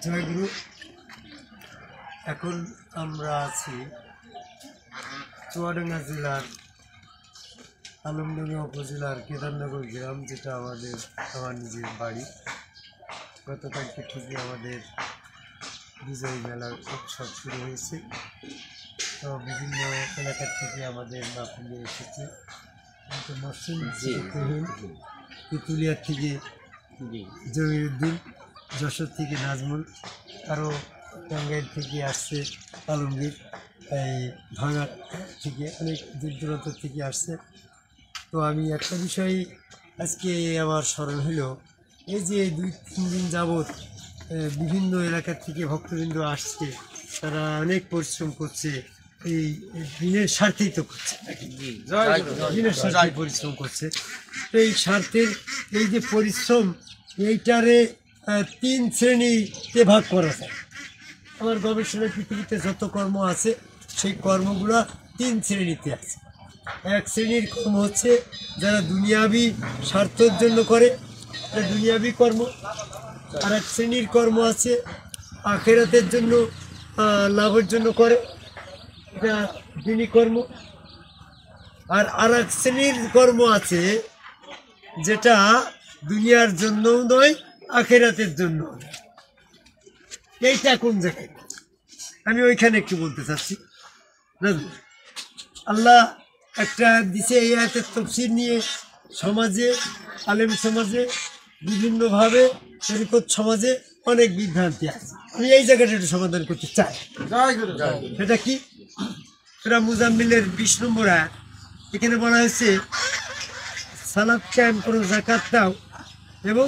জয়গুরু। এখন আমরা আছি চুয়াডাঙ্গা জেলার আলমডাঙ্গা উপজেলার কেদারনগর গ্রাম, যেটা আমার নিজের বাড়ি। গতকালকে থেকে আমাদের বিজয় মেলার উৎসব শুরু হয়েছে। তো বিভিন্ন এলাকার থেকে আমাদের মাহফিলে এসেছে। মসজিদ পুতুলিয়ার থেকে জমিরুদ্দিন, যশোর থেকে নাজমুল, আরও টাঙ্গাইল থেকে আসছে আলমগীর, এই ভাঙা থেকে অনেক দূর দূরান্ত থেকে আসছে। তো আমি একটা বিষয় আজকে আমার স্মরণ হলো, এই যে 2-3 দিন যাবৎ বিভিন্ন এলাকার থেকে ভক্তবৃন্দ আসছে, তারা অনেক পরিশ্রম করছে, এই দিনের স্বার্থেই তো করছে, দিনের স্বার্থে পরিশ্রম করছে। তো এই স্বার্থের এই যে পরিশ্রম, এইটারে 3 শ্রেণীতে ভাগ করা যায়। আমার গবেষণায় পৃথিবীতে যত কর্ম আছে সেই কর্মগুলো 3 শ্রেণীতে আছে। এক শ্রেণীর কর্ম হচ্ছে যারা দুনিয়াবি স্বার্থের জন্য করে, এটা দুনিয়াবি কর্ম। আর এক শ্রেণীর কর্ম আছে আখেরাতের জন্য, লাভের জন্য করে, এটা দিনী কর্ম। আর এক শ্রেণীর কর্ম আছে যেটা দুনিয়ার জন্যও নয়, আখেরাতের জন্য। এইটা কোন জায়গায় আমি ওইখানে একটু বলতে চাচ্ছি। আল্লাহ একটা দিছে, এই আয়াতের তাফসীর নিয়ে সমাজে, আলেম সমাজে, বিভিন্নভাবে তরিকত সমাজে অনেক বিভ্রান্তি আছে। আমি এই জায়গাটা একটু সমাধান করতে চাই। সেটা কি? সেটা মুজাম্মিলের 20 নম্বর আয়াত। এখানে বলা হয়েছে সালাত কায়েম করো, যাকাত দাও এবং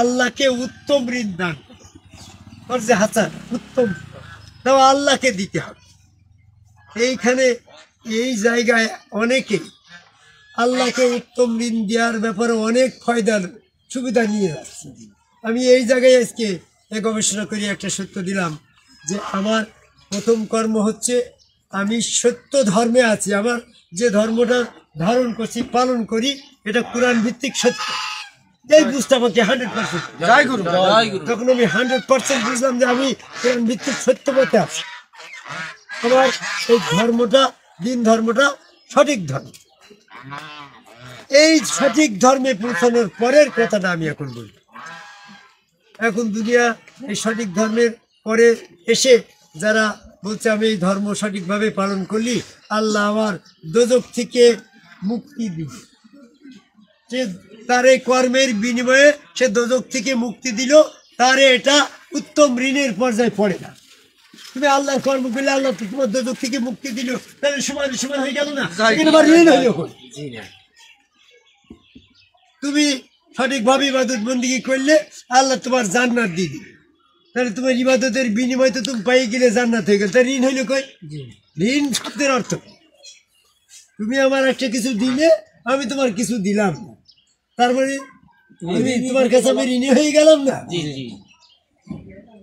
আল্লাহকে উত্তম ঋণ দান করো। যে হাসান উত্তম তাও আল্লাহকে দিতে হবে। এইখানে এই জায়গায় অনেকে আল্লাহকে উত্তম ঋণ দেওয়ার ব্যাপারে অনেক ফায়দার সুবিধা নিয়ে যাচ্ছে। আমি এই জায়গায় আজকে গবেষণা করি একটা সত্য দিলাম যে আমার প্রথম কর্ম হচ্ছে আমি সত্য ধর্মে আছি। আমার যে ধর্মটা ধারণ করছি, পালন করি, এটা কোরআন ভিত্তিক সত্য। এই বুঝতে আমাকে 100%। তখন আমি 100% বুঝলাম যে আমি কোরআন ভিত্তিক সত্য পথে আছি। আমার এই ধর্মটা, দিন ধর্মটা সঠিক ধর্ম। এই সঠিক ধর্মে পৌঁছানোর পরের কথাটা আমি এখন বলি। এখন দুনিয়া এই সঠিক ধর্মের পরে এসে যারা বলছে আমি এই ধর্ম সঠিকভাবে পালন করলি, আল্লাহ আমার দোজখ থেকে মুক্তি দিবে, সে তার এই কর্মের বিনিময়ে সে দোজখ থেকে মুক্তি দিল, তারে এটা উত্তম ঋণের পর্যায়ে পড়ে না। তুমি আল্লাহর কর্ম করলে আল্লাহ তো তোমার দোজখ থেকে মুক্তি দিল, তাহলে সমান সমান হয়ে গেল না? ঋণ হইল। তুমি সঠিকভাবে ইবাদত বন্দেগী করলে আল্লাহ তোমার জান্নাত দিয়ে দিবে, তাহলে তোমার ইবাদতের বিনিময় তো তুমি পাই গেলে জান্নাত হয়ে গেল। তাই ঋণ হইল কই? ঋণ শব্দের অর্থ তুমি আমার একটা কিছু দিলে আমি তোমার কিছু দিলাম না, তারপরে আমি তোমার কাছে আমি ঋণী হয়ে গেলাম না?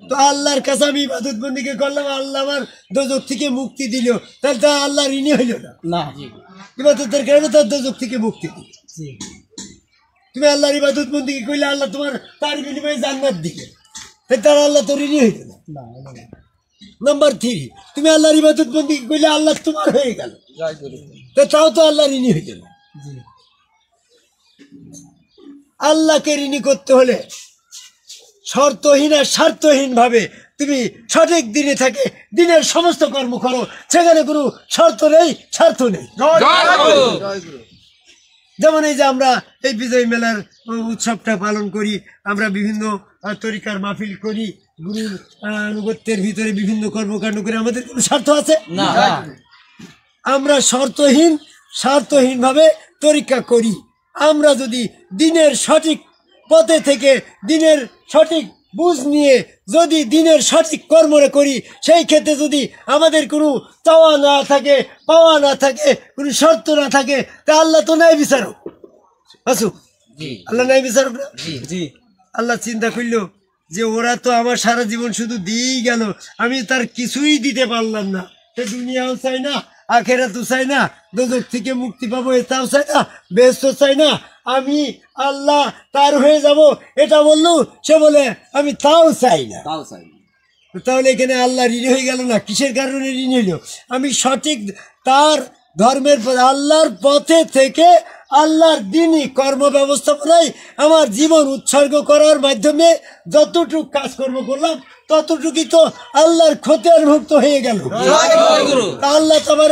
তো আল্লাহর কাছে আমি ইবাদত বন্দেগী করলাম, আল্লাহ আমার দোজখ থেকে মুক্তি দিল, তাহলে তো আল্লাহ ঋণী হইল না? ইবাদতের কারণে তার দোজখ থেকে মুক্তি দিল। তুমি আল্লাহর ইবাদত বন্দেগী করলে আল্লাহ তোমার তার বিনিময়ে জান্নাত দিবে, তার আল্লাহ তো ঋণী হইল না। নাম্বার 3, তুমি আল্লাহর ইবাদত বন্দেগী করলে আল্লাহ তোমার হয়ে গেল, তাও তো আল্লাহ ঋণী হইল না। আল্লাহকে ঋণী করতে হলে শর্তহীন আর স্বার্থহীন ভাবে তুমি সঠিক দিনে থাকে দিনের সমস্ত কর্ম করো, সেখানে কোনো শর্ত নেই, স্বার্থ নেই। যেমন এই যে আমরা এই বিজয় মেলার উৎসবটা পালন করি, আমরা বিভিন্ন তরিকার মাহফিল করি, গুরুর আনুগত্যের ভিতরে বিভিন্ন কর্মকাণ্ড করে, আমাদের কোনো স্বার্থ আছে না? আমরা স্বার্থহীন ভাবে তরিকা করি। আমরা যদি দিনের সঠিক পথে থেকে দিনের সঠিক বুঝ নিয়ে যদি দিনের সঠিক কর্মরে করি, সেই ক্ষেত্রে যদি আমাদের কোনো চাওয়া না থাকে, পাওয়া না থাকে, কোনো শর্ত না থাকে, তা আল্লাহ তো ন্যায় বিচারক। আসুক আল্লাহ ন্যায় বিচারক না? আল্লাহ চিন্তা করলো যে ওরা তো আমার সারা জীবন শুধু দিয়েই গেল, আমি তার কিছুই দিতে পারলাম না। সে দুনিয়াও চাই না, আখেরাতও চাই না, দোজখ থেকে মুক্তি পাবো এটাও চাই না, বেহেশতও চাই না, আমি আল্লাহ তার হয়ে যাব, এটা বললো, সে বলে আমি তাও চাই না। তাহলে এখানে আল্লাহ ঋণী হয়ে গেল না? কিসের কারণে ঋণী হইল? আমি সঠিক তার ধর্মের আল্লাহর পথে থেকে আল্লাহর দিনই কর্ম ব্যবস্থাপনায় আমার জীবন উৎসর্গ করার মাধ্যমে যতটুকু কাজকর্ম করলাম ততটুকুই তো আল্লাহর খতিয়ানভুক্ত হয়ে গেল। আল্লাহ তোমার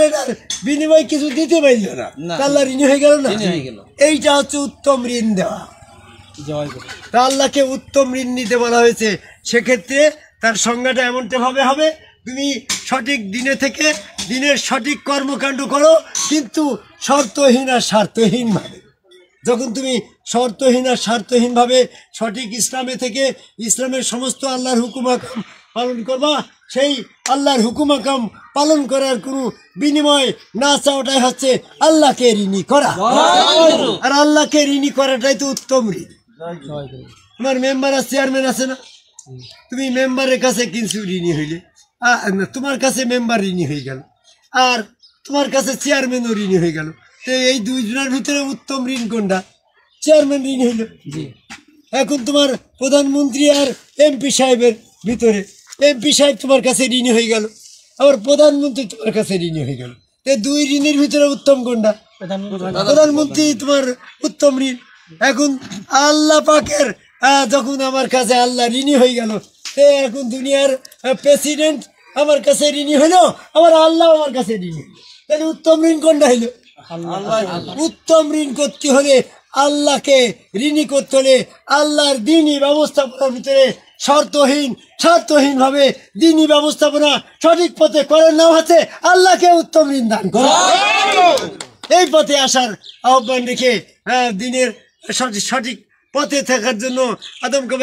বিনিময় কিছু দিতে পারল না, আল্লাহ ঋণী হয়ে গেল না? এইটা হচ্ছে উত্তম ঋণ দেওয়া। তা আল্লাহকে উত্তম ঋণ নিতে বলা হয়েছে। সেক্ষেত্রে তার সংজ্ঞাটা এমনটা ভাবে হবে, তুমি সঠিক দিনে থেকে দিনের সঠিক কর্মকাণ্ড করো, কিন্তু শর্তহীন আর স্বার্থহীন ভাবে। যখন তুমি শর্তহীন আর স্বার্থহীনভাবে সঠিক ইসলামে থেকে ইসলামের সমস্ত আল্লাহর হুকুমাকাম পালন করবা, সেই আল্লাহর হুকুমাকাম পালন করার কোনো বিনিময় না চাওয়াটাই হচ্ছে আল্লাহকে ঋণী করা। আর আল্লাহকে ঋণী করাটাই তো উত্তম ঋণ। তোমার মেম্বার আর চেয়ারম্যান আছে না? তুমি মেম্বারের কাছে কিছু ঋণী হইলে, তোমার কাছে মেম্বার ঋণী হয়ে গেল, আর তোমার কাছে চেয়ারম্যানও ঋণী হয়ে গেল। তো এই দুইজনের ভিতরে উত্তম ঋণ কোনটা? চেয়ারম্যান ঋণ হইল। এখন তোমার প্রধানমন্ত্রী আর এমপি সাহেবের ভিতরে এমপি সাহেব তোমার কাছে ঋণী হয়ে গেল, আবার প্রধানমন্ত্রী তোমার কাছে ঋণী হয়ে গেল। এই দুই ঋণের ভিতরে উত্তম কোনটা? প্রধানমন্ত্রী তোমার উত্তম ঋণ। এখন আল্লাহ পাকের যখন আমার কাছে আল্লাহ ঋণী হয়ে গেল, এখন দুনিয়ার প্রেসিডেন্ট আমার কাছে ঋণী হইল, আবার আল্লাহ আমার কাছে ঋণী হইল। তাহলে উত্তম ঋণ কোনটা হইল? উত্তম ঋণ করতে হলে, আল্লাহকে ঋণী করতে হলে আল্লাহর দিনই ব্যবস্থাপনার ভিতরে স্বার্থহীন ভাবে দিনই ব্যবস্থাপনা সঠিক পথে করার নাম হচ্ছে আল্লাহকে উত্তম ঋণ দান করা। এই পথে আসার আহ্বান রেখে দিনের সঠিক পথে থাকার জন্য আদমকে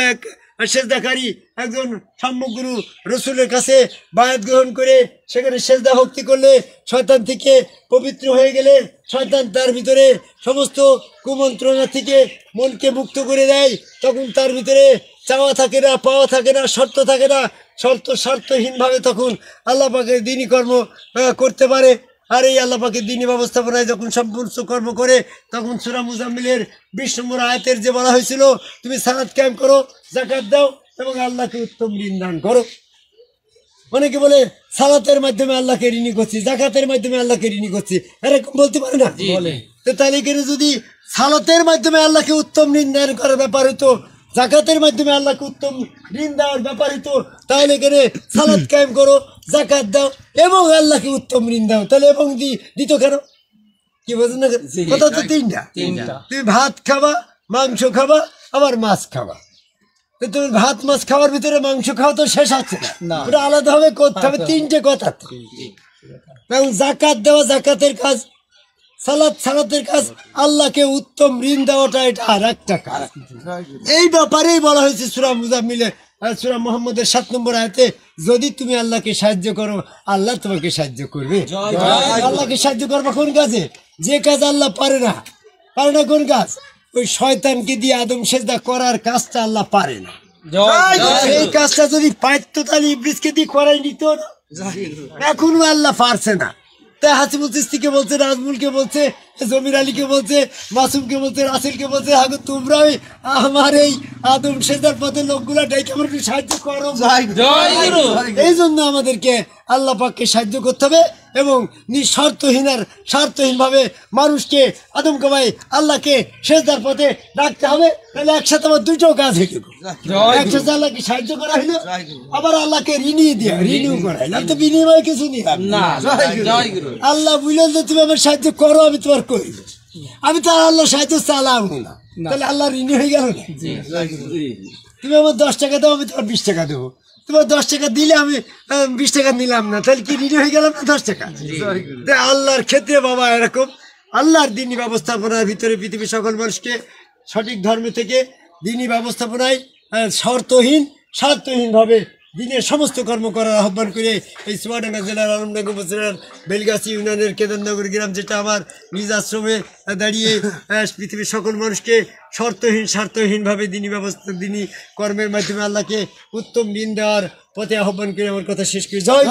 সেজদাকারী একজন সম্যকগুরু রসুলের কাছে বায়াত গ্রহণ করে সেখানে সেজদা ভক্তি করলে, শয়তান থেকে পবিত্র হয়ে গেলে, শয়তান তার ভিতরে সমস্ত কুমন্ত্রণা থেকে মনকে মুক্ত করে দেয়। তখন তার ভিতরে চাওয়া থাকে না, পাওয়া থাকে না, শর্ত থাকে না, স্বার্থহীনভাবে তখন আল্লাহ পাকের দিনই কর্ম করতে পারে। আর এই আল্লাহ পাকের দিনই ব্যবস্থাপনায় যখন সম্পূর্ণ কর্ম করে, তখন সূরা মুজাম্মিলের 20 নম্বর আয়াতের যে বলা হয়েছিল, তুমি সালাত কায়েম করো, যাকাত দাও এবং আল্লাহকে উত্তম ঋণ দান করো। অনেকে বলে সালাতের মাধ্যমে আল্লাহকে ঋণী করছি, জাকাতের মাধ্যমে আল্লাহকে ঋণী করছি, এরকম বলতে পারে না? তো তাহলে এখানে যদি সালাতের মাধ্যমে আল্লাহকে উত্তম ঋণ দান করার ব্যাপার হতো, জাকাতের মাধ্যমে আল্লাহকে উত্তম ঋণ দেওয়ার ব্যাপার হতো, তাহলে এখানে সালাত কায়েম করো, জাকাত দাও এবং আল্লাহকে উত্তম ঋণ দাও। তাহলে এবং দিত কেন? কি বোঝেন না? কথা তো তিনটা। তুমি ভাত খাবা, মাংস খাবা, আবার মাছ খাবা। তুমি ভাত মাছ খাওয়ার ভিতরে মাংস খাওয়া তো শেষ হচ্ছে না, ওটা আলাদাভাবে করতে হবে। তিনটে কথা। জাকাত দেওয়া জাকাতের কাজ, সালাতের কাজ, আল্লাহকে উত্তম ঋণ দেওয়াটা এটা আর একটা কাজ। এই ব্যাপারেই বলা হয়েছে সূরা মুজাম্মিলে, সূরা মুহাম্মদের 7 নম্বর আয়াতে, যদি তুমি আল্লাহকে সাহায্য করো আল্লাহ তোমাকে সাহায্য করবে। আল্লাহকে সাহায্য করবা কোন কাজে? যে কাজ আল্লাহ পারে না কোন কাজ? ওই শয়তানকে দিয়ে আদম সেজদা করার কাজটা আল্লাহ পারে না। এই কাজটা যদি পারতো তাহলে ইবলিসকে দিয়ে করাই নিত না। এখনো আল্লাহ পারছে না। তাই হাসিবুল চিশতিকে বলছে, নাজমুলকে বলছে, জমির আলীকে বলছে, মাসুমকে বলছে, রাসেলকে বলছে, আগে তোমরা আমার এই আদম সেজদার পথে লোকগুলা ডাইকে আমার একটু সাহায্য করো। এই জন্য আমাদেরকে আল্লাহ পাককে সাহায্য করতে হবে এবং স্বার্থহীনভাবে মানুষকে আদমকে ভাই আল্লাহকে সেজদার পথে ডাকতে হবে। তাহলে একসাথে আমার দুটো কাজ হয়ে গেল। একসাথে আল্লাহকে সাহায্য করা হইলো, আবার আল্লাহকে ঋণও করা হইলো। তো বিনিময় কিছু নেই। আল্লাহ বুঝলেন যে তুমি আমার সাহায্য করো, আমি তোমার করি, আমি তো আল্লাহ সাহায্য চালাবো না। তাহলে আল্লাহ ঋণী হয়ে গেল না? তুমি আমার 10 টাকা দাও, আমি তোমার 20 টাকা দেবো। তোমার 10 টাকা দিলে আমি 20 টাকা নিলাম না, তাহলে কি ঋণী হয়ে গেলাম না 10 টাকা? আল্লাহর ক্ষেত্রে বাবা এরকম আল্লাহর দিনী ব্যবস্থাপনার ভিতরে পৃথিবীর সকল মানুষকে সঠিক ধর্ম থেকে দিনী ব্যবস্থাপনায় স্বার্থহীনভাবে দিনের সমস্ত কর্ম করার আহ্বান করে এই চুয়াডাঙ্গা জেলার আলমডাঙ্গা উপজেলার বেলগাছি ইউনিয়নের কেদারনগর গ্রাম, যেটা আমার নিজ আশ্রমে দাঁড়িয়ে পৃথিবীর সকল মানুষকে স্বার্থহীনভাবে দিনী কর্মের মাধ্যমে আল্লাহকে উত্তম ঋণ দেওয়ার পথে আহ্বান করে আমার কথা শেষ করি। জয়।